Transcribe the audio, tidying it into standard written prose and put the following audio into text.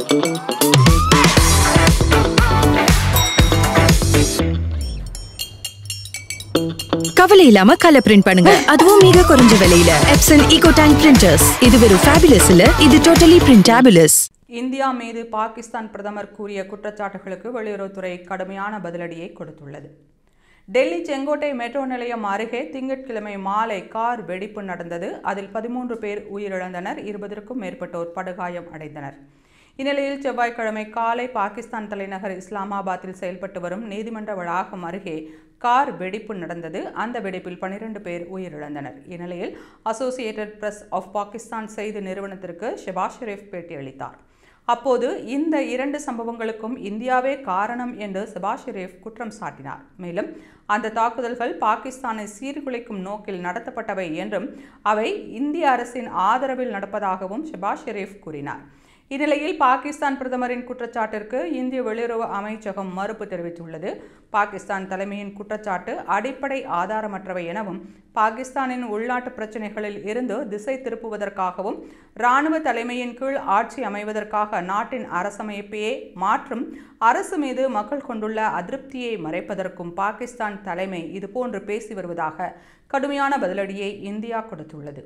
கவலை இல்லாம colour print பண்ணுங்க, அதுவும் மிக குறைஞ்ச விலையில. Epson EcoTank printers. இது வெறும் ஃபேபுலஸ் இல்ல, இது டோட்டலி பிரிண்டபிளஸ். இந்தியா மீது பாகிஸ்தான் பிரதமர் கூறிய குற்றச்சாட்டுகளுக்கு வெளியுறவுத்துறை கடுமையான பதிலடியை கொடுத்துள்ளது. டெல்லி செங்கோட்டை மெட்ரோ நிலையம் அருகே திங்கட்கிழமை மாலை கார் வெடிப்பு நடந்தது. அதில் 13 பேர் உயிரிழந்தனர், 20க்கும் மேற்பட்டோர் படுகாயம் அடைந்தனர். இந்நிலையில் செவ்வாய்க்கிழமை காலை பாகிஸ்தான் தலைநகர் இஸ்லாமாபாத்தில் செயல்பட்டு வரும் நீதிமன்ற வளாகம் அருகே கார் வெடிப்பு நடந்தது. அந்த வெடிப்பில் 12 பேர் உயிரிழந்தனர். இந்நிலையில் அசோசியேட்டட் பிரஸ் ஆஃப் பாகிஸ்தான் செய்தி நிறுவனத்திற்கு ஷெபாஸ் ஷெரீப் பேட்டியளித்தார். அப்போது இந்த 2 சம்பவங்களுக்கும் இந்தியாவே காரணம் என்று ஷெபாஸ் ஷெரீப் குற்றம் சாட்டினார். மேலும் அந்த தாக்குதல்கள் பாகிஸ்தானை சீர்குலைக்கும் நோக்கில் நடத்தப்பட்டவை என்றும் அவை இந்திய அரசின் ஆதரவில் நடப்பதாகவும் ஷெபாஸ் ஷெரீப் கூறினார். இந்நிலையில் பாகிஸ்தான் பிரதமரின் குற்றச்சாட்டிற்கு இந்திய வெளியுறவு அமைச்சகம் மறுப்பு தெரிவித்துள்ளது. பாகிஸ்தான் தலைமையின் குற்றச்சாட்டு அடிப்படை ஆதாரமற்றவை எனவும், பாகிஸ்தானின் உள்நாட்டு பிரச்சினைகளில் இருந்து திசை திருப்புவதற்காகவும் இராணுவ தலைமையின் கீழ் ஆட்சி அமைவதற்காக நாட்டின் அரசமைப்பையே மாற்றும் அரசு மீது மக்கள் கொண்டுள்ள அதிருப்தியை மறைப்பதற்கும் பாகிஸ்தான் தலைமை இதுபோன்று பேசி வருவதாக கடுமையான பதிலடியை இந்தியா கொடுத்துள்ளது.